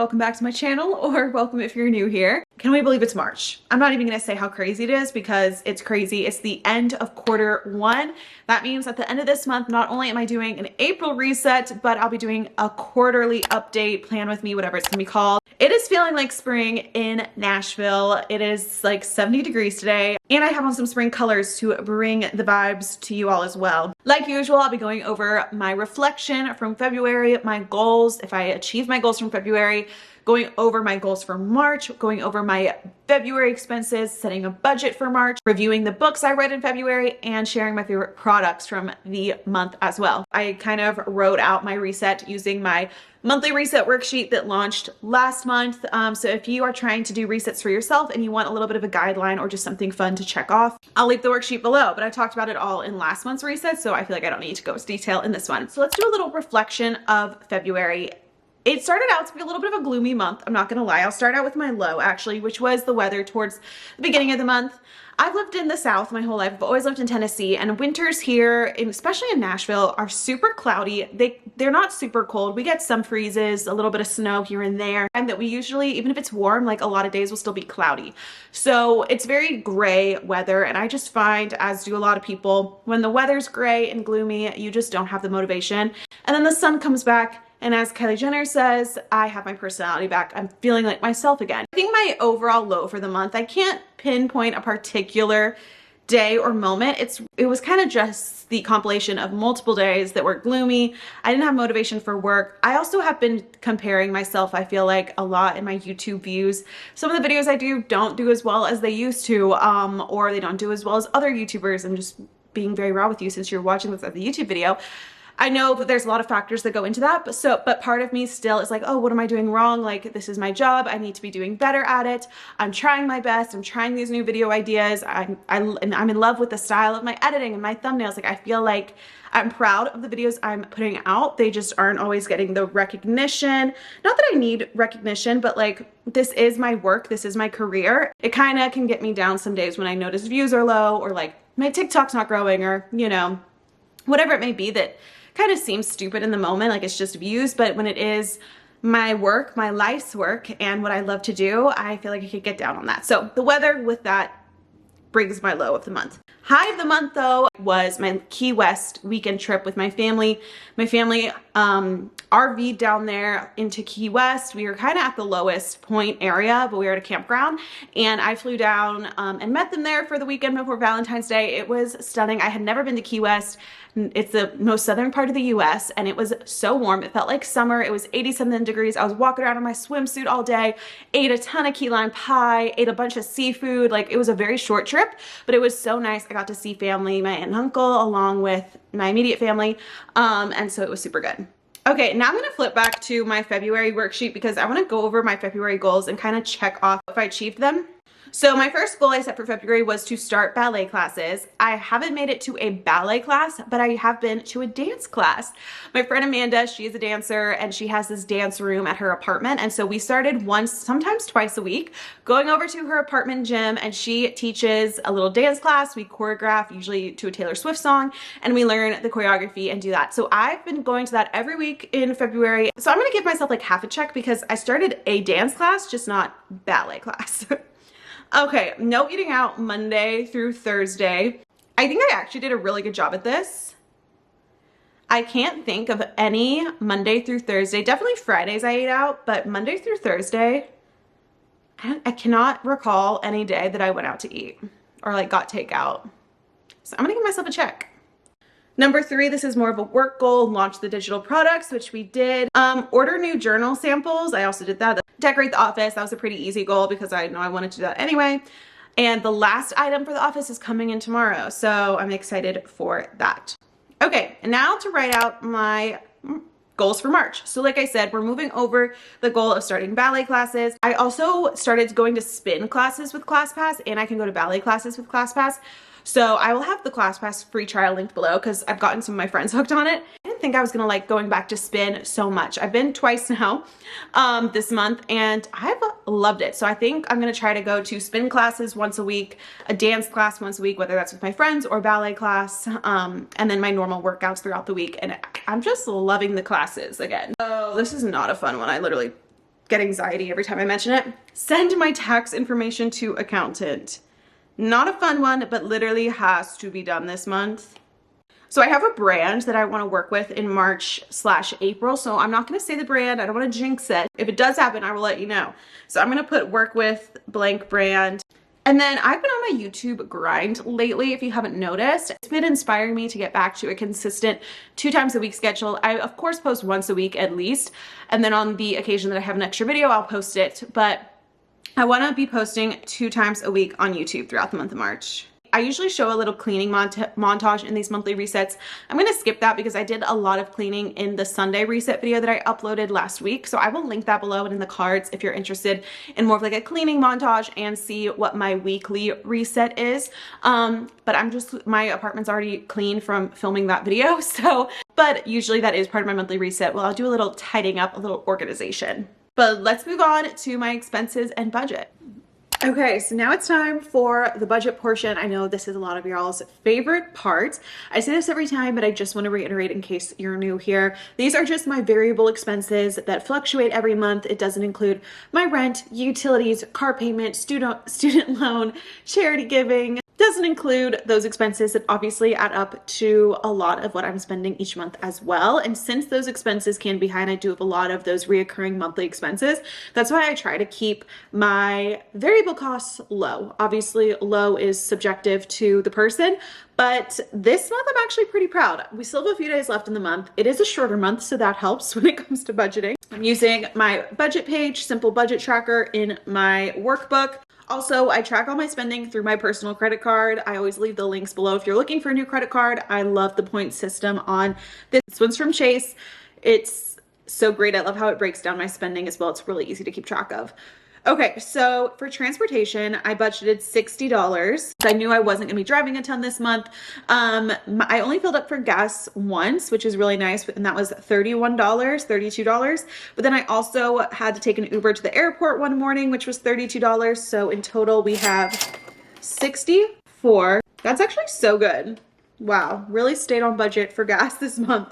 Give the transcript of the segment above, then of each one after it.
welcome back to my channel, or welcome if you're new here. Can we believe it's March? I'm not even gonna say how crazy it is because it's crazy. It's the end of quarter 1. That means at the end of this month, not only am I doing an April reset, but I'll be doing a quarterly update, plan with me, whatever it's gonna be called. It is feeling like spring in Nashville. It is like 70 degrees today, and I have on some spring colors to bring the vibes to you all as well. Like usual, I'll be going over my reflection from February, my goals, if I achieve my goals from February, going over my goals for March, going over my February expenses, setting a budget for March, reviewing the books I read in February, and sharing my favorite products from the month as well. I kind of wrote out my reset using my monthly reset worksheet that launched last month. So if you are trying to do resets for yourself and you want a little bit of a guideline or just something fun to check off, I'll leave the worksheet below, but I talked about it all in last month's reset, so I feel like I don't need to go into detail in this one. So let's do a little reflection of February. It started out to be a little bit of a gloomy month, I'm not gonna lie. I'll start out with my low actually, which was the weather towards the beginning of the month. I've lived in the South my whole life. I've always lived in Tennessee, and winters here, especially in Nashville, are super cloudy. They're not super cold. We get some freezes, a little bit of snow here and there, and that we usually, even if it's warm, like a lot of days will still be cloudy. So it's very gray weather, and I just find, as do a lot of people, when the weather's gray and gloomy, you just don't have the motivation. And then the sun comes back, and as Kylie Jenner says, I have my personality back. I'm feeling like myself again. I think my overall low for the month, I can't pinpoint a particular day or moment. It was kind of just the compilation of multiple days that were gloomy. I didn't have motivation for work. I also have been comparing myself, I feel like, a lot in my YouTube views. Some of the videos I do don't do as well as they used to, or they don't do as well as other YouTubers. I'm just being very raw with you since you're watching this as a YouTube video. I know that there's a lot of factors that go into that, but part of me still is like, oh, what am I doing wrong? Like, this is my job. I need to be doing better at it. I'm trying my best. I'm trying these new video ideas. And I'm in love with the style of my editing and my thumbnails. Like, I feel like I'm proud of the videos I'm putting out. They just aren't always getting the recognition. Not that I need recognition, but like, this is my work. This is my career. It kind of can get me down some days when I notice views are low, or like my TikTok's not growing, or, you know, whatever it may be that kind of seems stupid in the moment, like it's just views, but when it is my work, my life's work, and what I love to do, I feel like I could get down on that. So the weather with that brings my low of the month. High of the month though was my Key West weekend trip with my family. My family RV'd down there into Key West. We were kind of at the lowest point area, but we were at a campground, and I flew down and met them there for the weekend before Valentine's Day. It was stunning. I had never been to Key West. It's the most southern part of the US, and it was so warm. It felt like summer. It was 80-something degrees. I was walking around in my swimsuit all day, ate a ton of key lime pie, ate a bunch of seafood. Like, it was a very short trip, but it was so nice. I got to see family, my aunt and uncle, along with my immediate family, and so it was super good. Okay, now I'm gonna flip back to my February worksheet because I wanna go over my February goals and kind of check off if I achieved them. So my first goal I set for February was to start ballet classes. I haven't made it to a ballet class, but I have been to a dance class. My friend Amanda, she is a dancer, and she has this dance room at her apartment. And so we started once, sometimes twice a week, going over to her apartment gym, and she teaches a little dance class. We choreograph, usually to a Taylor Swift song, and we learn the choreography and do that. So I've been going to that every week in February. So I'm gonna give myself like half a check because I started a dance class, just not ballet class. Okay, no eating out Monday through Thursday. I think I actually did a really good job at this. I can't think of any Monday through Thursday. Definitely Fridays I ate out, but Monday through Thursday, I cannot recall any day that I went out to eat or like got takeout. So I'm gonna give myself a check. Number 3, this is more of a work goal, launch the digital products, which we did. Order new journal samples, I also did that. Decorate the office, that was a pretty easy goal because I know I wanted to do that anyway. And the last item for the office is coming in tomorrow, so I'm excited for that. Okay, and now to write out my goals for March. So like I said, we're moving over the goal of starting ballet classes. I also started going to spin classes with ClassPass, and I can go to ballet classes with ClassPass. So I will have the ClassPass free trial linked below because I've gotten some of my friends hooked on it. I didn't think I was gonna like going back to spin so much. I've been twice now this month, and I've loved it. So I think I'm gonna try to go to spin classes once a week, a dance class once a week, whether that's with my friends or ballet class, and then my normal workouts throughout the week. And I'm just loving the classes again. Oh, this is not a fun one. I literally get anxiety every time I mention it. Send my tax information to accountant. Not a fun one, but literally has to be done this month. So I have a brand that I want to work with in March/April. So I'm not going to say the brand. I don't want to jinx it. If it does happen, I will let you know. So I'm going to put work with blank brand. And then I've been on my YouTube grind lately, if you haven't noticed. It's been inspiring me to get back to a consistent 2 times a week schedule. I, of course, post once a week at least. And then on the occasion that I have an extra video, I'll post it. But I want to be posting 2 times a week on YouTube throughout the month of March. I usually show a little cleaning montage in these monthly resets. I'm going to skip that because I did a lot of cleaning in the Sunday reset video that I uploaded last week. So I will link that below and in the cards if you're interested in more of like a cleaning montage and see what my weekly reset is. But my apartment's already clean from filming that video. So, but usually that is part of my monthly reset. Well, I'll do a little tidying up, a little organization. But let's move on to my expenses and budget. Okay, so now it's time for the budget portion. I know this is a lot of y'all's favorite part. I say this every time, but I just want to reiterate in case you're new here. These are just my variable expenses that fluctuate every month. It doesn't include my rent, utilities, car payment, student loan, charity giving. Doesn't include those expenses that obviously add up to a lot of what I'm spending each month as well. And since those expenses can be high and I do have a lot of those reoccurring monthly expenses, that's why I try to keep my variable costs low. Obviously, low is subjective to the person, but this month I'm actually pretty proud. We still have a few days left in the month. It is a shorter month, so that helps when it comes to budgeting. I'm using my budget page, simple budget tracker in my workbook. Also, I track all my spending through my personal credit card. I always leave the links below if you're looking for a new credit card. I love the point system on this. This one's from Chase. It's so great. I love how it breaks down my spending as well. It's really easy to keep track of. Okay, so for transportation, I budgeted $60. I knew I wasn't gonna be driving a ton this month. I only filled up for gas once, which is really nice, and that was $31, $32. But then I also had to take an Uber to the airport one morning, which was $32. So in total, we have 64. That's actually so good. Wow, really stayed on budget for gas this month.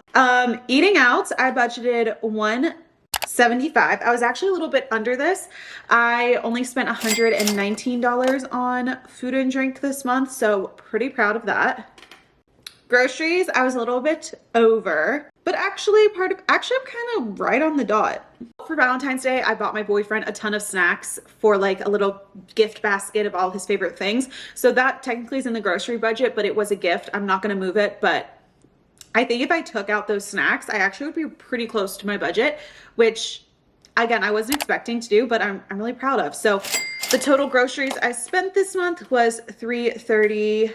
Eating out, I budgeted $175. I was actually a little bit under this. I only spent $119 on food and drink this month, so pretty proud of that. Groceries, I was a little bit over, but actually I'm kind of right on the dot. For Valentine's Day, I bought my boyfriend a ton of snacks for like a little gift basket of all his favorite things. So that technically is in the grocery budget, but it was a gift. I'm not going to move it, but I think if I took out those snacks, I actually would be pretty close to my budget, which again, I wasn't expecting to do, but I'm really proud of. So the total groceries I spent this month was $338.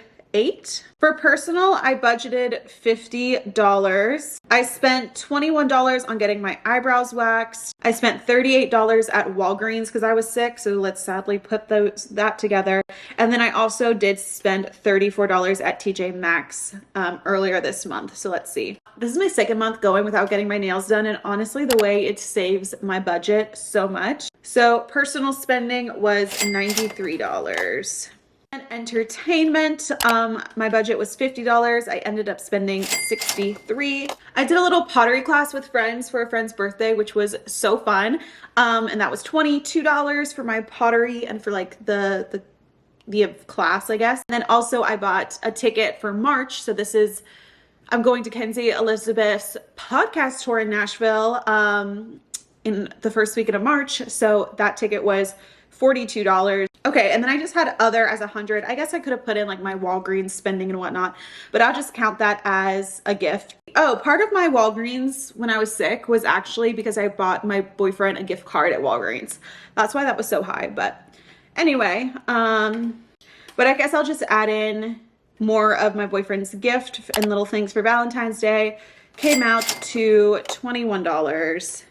For personal, I budgeted $50. I spent $21 on getting my eyebrows waxed. I spent $38 at Walgreens because I was sick, so let's sadly put that together. And then I also did spend $34 at TJ Maxx earlier this month. So let's see. This is my second month going without getting my nails done, and honestly, the way it saves my budget so much. So personal spending was $93. And entertainment, my budget was $50. I ended up spending $63. I did a little pottery class with friends for a friend's birthday, which was so fun. And that was $22 for my pottery and for like the class, I guess. And then also I bought a ticket for March. So I'm going to Kenzie Elizabeth's podcast tour in Nashville in the first weekend of March. So that ticket was $42. Okay, and then I just had other as 100. I guess I could have put in like my Walgreens spending and whatnot, but I'll just count that as a gift. Oh, part of my Walgreens when I was sick was actually because I bought my boyfriend a gift card at Walgreens. That's why that was so high. But anyway, but I guess I'll just add in more of my boyfriend's gift and little things for Valentine's Day. Came out to $21.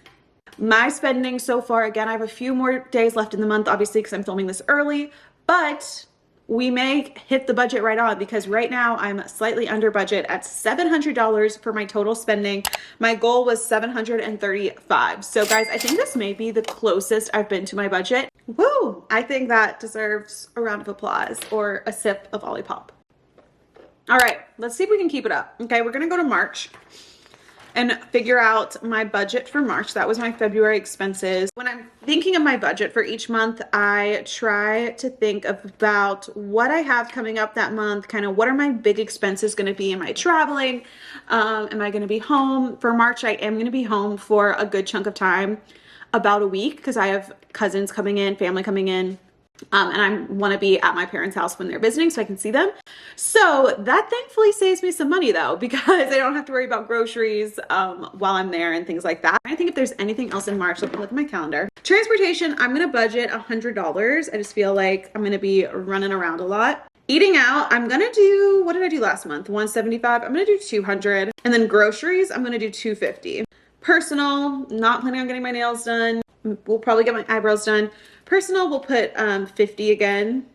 My spending so far, again, I have a few more days left in the month, obviously, because I'm filming this early, but we may hit the budget right on because right now I'm slightly under budget at $700 for my total spending. My goal was $735. So guys, I think this may be the closest I've been to my budget. Woo! I think that deserves a round of applause or a sip of Olipop. All right, let's see if we can keep it up. Okay, we're gonna go to March. and figure out my budget for March. That was my February expenses. When I'm thinking of my budget for each month, I try to think about what I have coming up that month, kind of what are my big expenses going to be. Am I traveling? Am I going to be home? For March, I am going to be home for a good chunk of time, about a week, because I have cousins coming in, family coming in. And I want to be at my parents' house when they're visiting so I can see them. So that thankfully saves me some money though, because I don't have to worry about groceries while I'm there and things like that. I think if there's anything else in March, let me look at my calendar. Transportation, I'm going to budget $100. I just feel like I'm going to be running around a lot. Eating out, I'm going to do, what did I do last month? 175. I'm going to do 200. And then groceries, I'm going to do 250. Personal, not planning on getting my nails done. We'll probably get my eyebrows done. Personal, we'll put 50 again.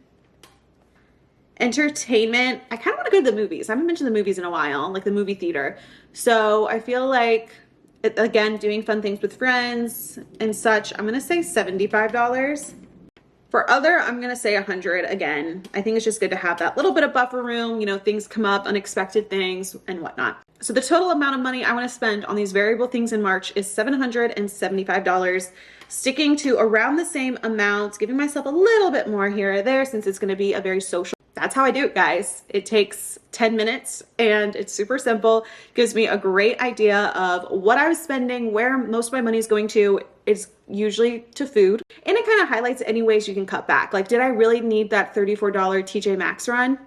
Entertainment, I kind of want to go to the movies. I haven't been to the movies in a while, like the movie theater. So I feel like, again, doing fun things with friends and such, I'm going to say $75. For other, I'm going to say 100 again. I think it's just good to have that little bit of buffer room, you know, things come up, unexpected things and whatnot. So the total amount of money I want to spend on these variable things in March is $775, sticking to around the same amount, giving myself a little bit more here or there since it's going to be a very social. That's how I do it, guys. It takes 10 minutes and it's super simple. Gives me a great idea of what I was spending, where most of my money is going to. It's usually to food. And it kind of highlights any ways you can cut back. Like, did I really need that $34 TJ Maxx run?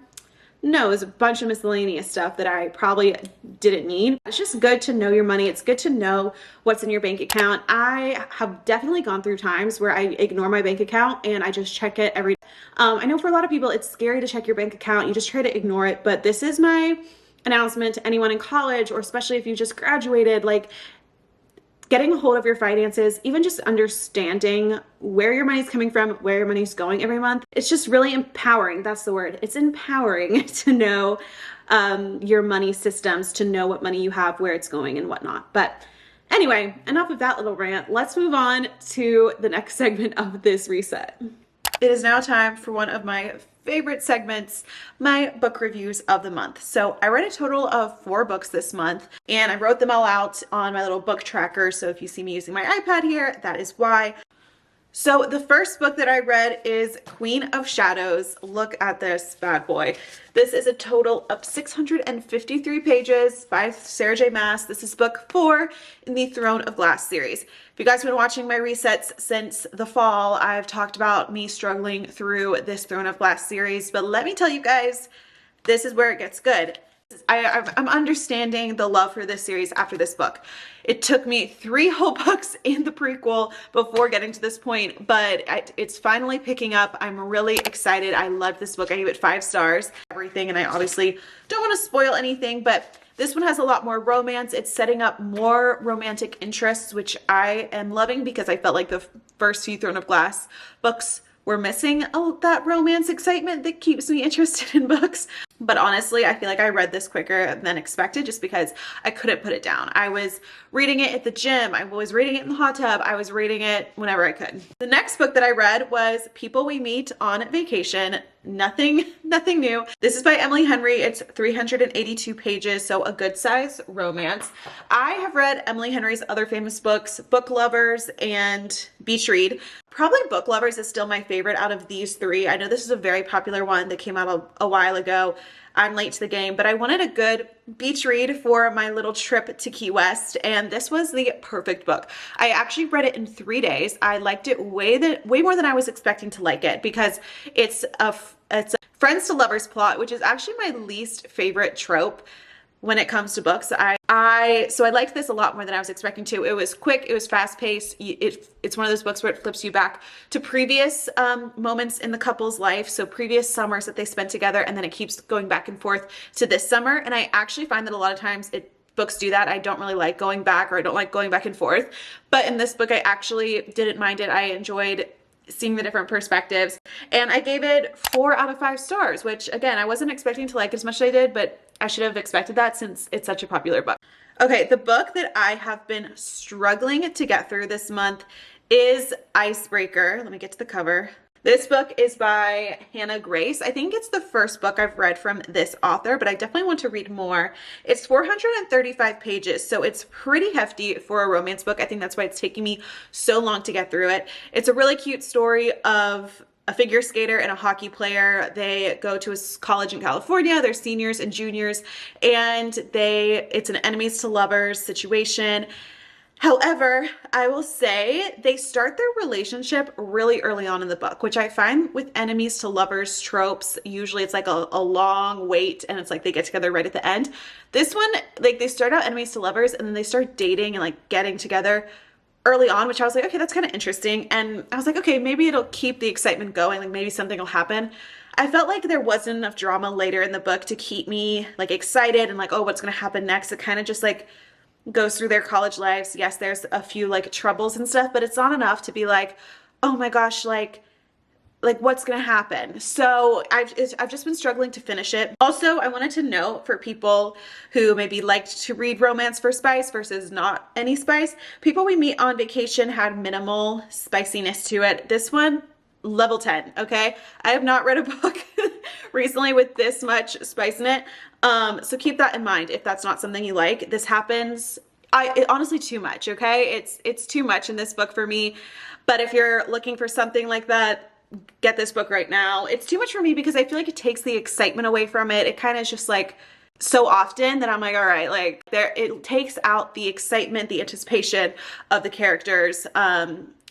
No, it was a bunch of miscellaneous stuff that I probably didn't need. It's just good to know your money. It's good to know what's in your bank account. I have definitely gone through times where I ignore my bank account and I just check it every day. I know for a lot of people, it's scary to check your bank account. You just try to ignore it. But this is my announcement to anyone in college, or especially if you just graduated, like, getting a hold of your finances, even just understanding where your money's coming from, where your money's going every month. It's just really empowering. That's the word. It's empowering to know your money systems, to know what money you have, where it's going and whatnot. But anyway, enough of that little rant. Let's move on to the next segment of this reset. It is now time for one of my favorite segments, my book reviews of the month. So I read a total of 4 books this month, and I wrote them all out on my little book tracker. So if you see me using my iPad here, that is why. So the first book that I read is Queen of Shadows. Look at this bad boy. This is a total of 653 pages by Sarah J. Maas. This is book 4 in the Throne of Glass series. If you guys have been watching my resets since the fall, I've talked about me struggling through this Throne of Glass series, but let me tell you guys, this is where it gets good. I'm understanding the love for this series after this book. It took me 3 whole books in the prequel before getting to this point, but it's finally picking up. I'm really excited. I loved this book. I gave it 5 stars, everything, and I obviously don't want to spoil anything, but this one has a lot more romance. It's setting up more romantic interests, which I am loving because I felt like the first few Throne of Glass books were missing that romance excitement that keeps me interested in books. But honestly, I feel like I read this quicker than expected just because I couldn't put it down. I was reading it at the gym. I was reading it in the hot tub. I was reading it whenever I could. The next book that I read was People We Meet on Vacation. Nothing new. This is by Emily Henry. It's 382 pages, so a good size romance. I have read Emily Henry's other famous books, Book Lovers and Beach Read. Probably Book Lovers is still my favorite out of these 3. I know this is a very popular one that came out a while ago. I'm late to the game, but I wanted a good beach read for my little trip to Key West, and this was the perfect book. I actually read it in 3 days. I liked it way more than I was expecting to like it because it's a friends to lovers plot, which is actually my least favorite trope when it comes to books. So I liked this a lot more than I was expecting to. It was quick, it was fast paced. It's one of those books where it flips you back to previous moments in the couple's life. So previous summers that they spent together, and then it keeps going back and forth to this summer. And I actually find that a lot of times books do that. I don't really like going back, or I don't like going back and forth. But in this book, I actually didn't mind it. I enjoyed seeing the different perspectives, and I gave it 4 out of 5 stars, which again, I wasn't expecting to like as much as I did, but I should have expected that since it's such a popular book. Okay, the book that I have been struggling to get through this month is Icebreaker. Let me get to the cover. This book is by Hannah Grace. I think it's the first book I've read from this author, but I definitely want to read more. It's 435 pages, so it's pretty hefty for a romance book. I think that's why it's taking me so long to get through it. It's a really cute story of a figure skater and a hockey player. They go to a college in California. They're seniors and juniors, and it's an enemies to lovers situation. However, I will say they start their relationship really early on in the book, which I find with enemies to lovers tropes, usually it's like a long wait and it's like they get together right at the end. This one, like they start out enemies to lovers and then they start dating and like getting together early on, which I was like, okay, that's kind of interesting. And I was like, okay, maybe it'll keep the excitement going. Like maybe something will happen. I felt like there wasn't enough drama later in the book to keep me like excited and like, oh, what's going to happen next? It kind of just like goes through their college lives. Yes, there's a few like troubles and stuff, but it's not enough to be like, oh my gosh, like what's gonna happen? So I've just been struggling to finish it. Also, I wanted to note for people who maybe liked to read romance for spice versus not any spice, People We Meet on Vacation had minimal spiciness to it. This one, level 10, okay? I have not read a book recently with this much spice in it. So keep that in mind if that's not something you like. This happens, honestly too much, okay? It's too much in this book for me. But if you're looking for something like that, get this book right now. It's too much for me because I feel like it takes the excitement away from it. It kind of is just like so often that I'm like, all right, like it takes out the excitement, the anticipation of the characters.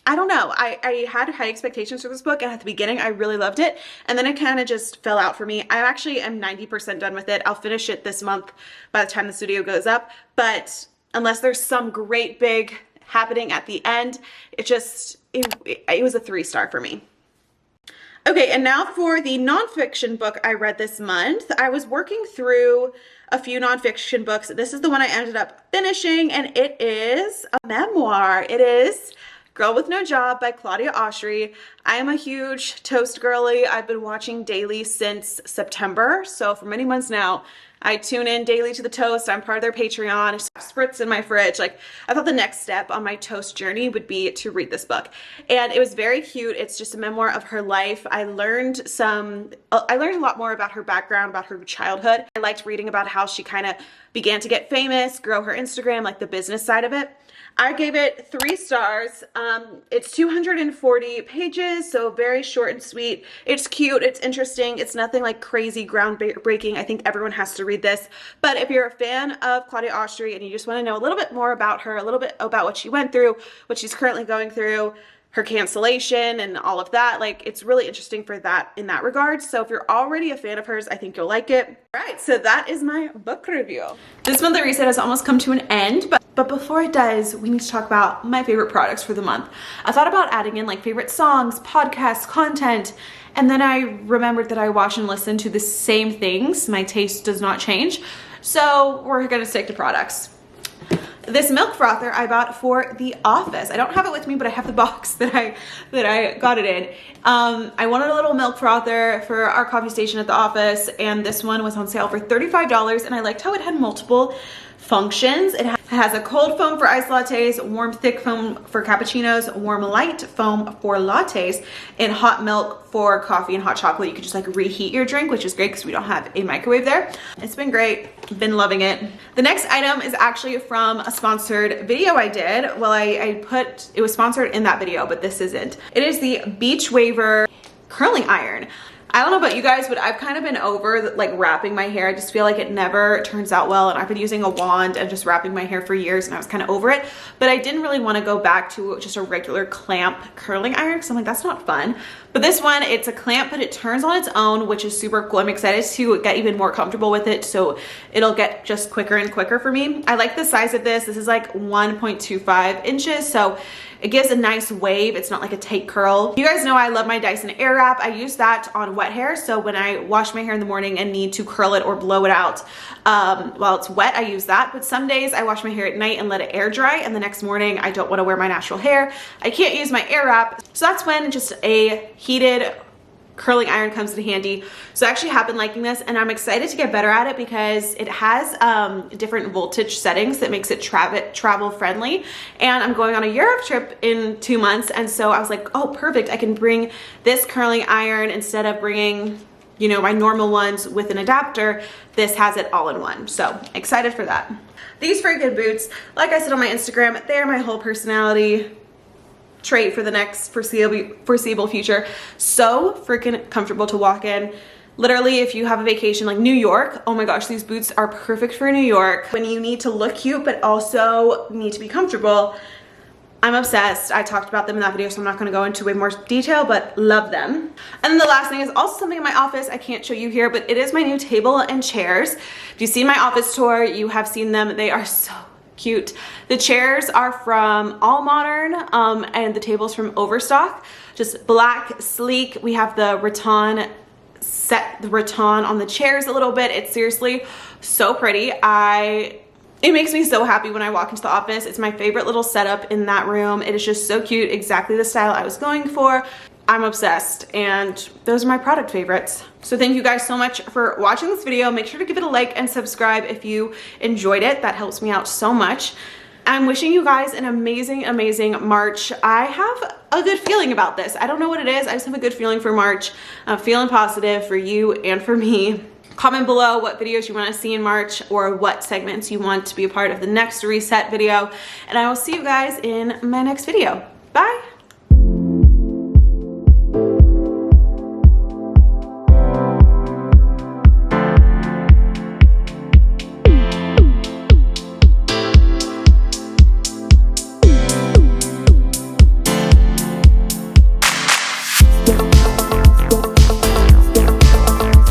I don't know. I had high expectations for this book, and at the beginning I really loved it, and then it kind of just fell out for me. I actually am 90% done with it. I'll finish it this month by the time the studio goes up, but unless there's some great big happening at the end, it was a 3-star for me. Okay, and now for the nonfiction book I read this month. I was working through a few nonfiction books. This is the one I ended up finishing, and it is a memoir. It is Girl with No Job by Claudia Oshry. I am a huge Toast girly. I've been watching daily since September, so for many months now. I tune in daily to the Toast. I'm part of their Patreon. It's spritz in my fridge. Like, I thought the next step on my Toast journey would be to read this book. And it was very cute. It's just a memoir of her life. I learned a lot more about her background, about her childhood. I liked reading about how she kind of began to get famous, grow her Instagram, like the business side of it. I gave it 3 stars. It's 240 pages, so very short and sweet. It's cute, it's interesting, it's nothing like crazy groundbreaking. I think everyone has to read this. But if you're a fan of Claudia Oshry and you just want to know a little bit more about her, a little bit about what she went through, what she's currently going through, her cancellation and all of that, like it's really interesting for that in that regard. So if you're already a fan of hers, I think you'll like it. All right, so that is my book review. This monthly reset has almost come to an end, but before it does, we need to talk about my favorite products for the month. I thought about adding in like favorite songs, podcasts, content, and then I remembered that I watch and listen to the same things. My taste does not change. So we're gonna stick to products. This milk frother I bought for the office. I don't have it with me, but I have the box that I got it in. I wanted a little milk frother for our coffee station at the office, and this one was on sale for $35, and I liked how it had multiple functions. It has a cold foam for iced lattes, warm thick foam for cappuccinos, warm light foam for lattes, and hot milk for coffee and hot chocolate. You could just like reheat your drink, which is great because we don't have a microwave there. It's been great, been loving it. The next item is actually from a sponsored video I did. Well, it was sponsored in that video, but this isn't. It is the Beach Waver curling iron. I don't know about you guys, but I've kind of been over like wrapping my hair. I just feel like it never turns out well, and I've been using a wand and just wrapping my hair for years, and I was kind of over it. But I didn't really want to go back to just a regular clamp curling iron because I'm like, that's not fun. But this one, it's a clamp, but it turns on its own, which is super cool. I'm excited to get even more comfortable with it, so it'll get just quicker and quicker for me. I like the size of this. This is like 1.25 inches, so it gives a nice wave. It's not like a tight curl. You guys know I love my Dyson Airwrap. I use that on wet hair, so when I wash my hair in the morning and need to curl it or blow it out while it's wet, I use that. But some days I wash my hair at night and let it air dry, and the next morning I don't want to wear my natural hair. I can't use my Airwrap, so that's when just a heated curling iron comes in handy. So I actually have been liking this, and I'm excited to get better at it because it has different voltage settings that makes it travel friendly. And I'm going on a Europe trip in 2 months, and so I was like, oh perfect, I can bring this curling iron instead of bringing, you know, my normal ones with an adapter. This has it all in one, so excited for that. These freaking boots, like I said on my Instagram, they're my whole personality trait for the next foreseeable future. So freaking comfortable to walk in. Literally, if you have a vacation like New York, oh my gosh, these boots are perfect for New York. When you need to look cute but also need to be comfortable, I'm obsessed. I talked about them in that video, so I'm not going to go into way more detail, but love them. And then the last thing is also something in my office. I can't show you here, but it is my new table and chairs. If you've seen my office tour, you have seen them. They are so cute. The chairs are from All Modern, and the table's from Overstock. Just black, sleek. We have the rattan, set the rattan on the chairs a little bit. It's seriously so pretty. It makes me so happy when I walk into the office. It's my favorite little setup in that room. It is just so cute, exactly the style I was going for. I'm obsessed, and those are my product favorites. So thank you guys so much for watching this video. Make sure to give it a like and subscribe if you enjoyed it. That helps me out so much. I'm wishing you guys an amazing, amazing March. I have a good feeling about this. I don't know what it is. I just have a good feeling for March. I'm feeling positive for you and for me. Comment below what videos you want to see in March or what segments you want to be a part of the next reset video. And I will see you guys in my next video.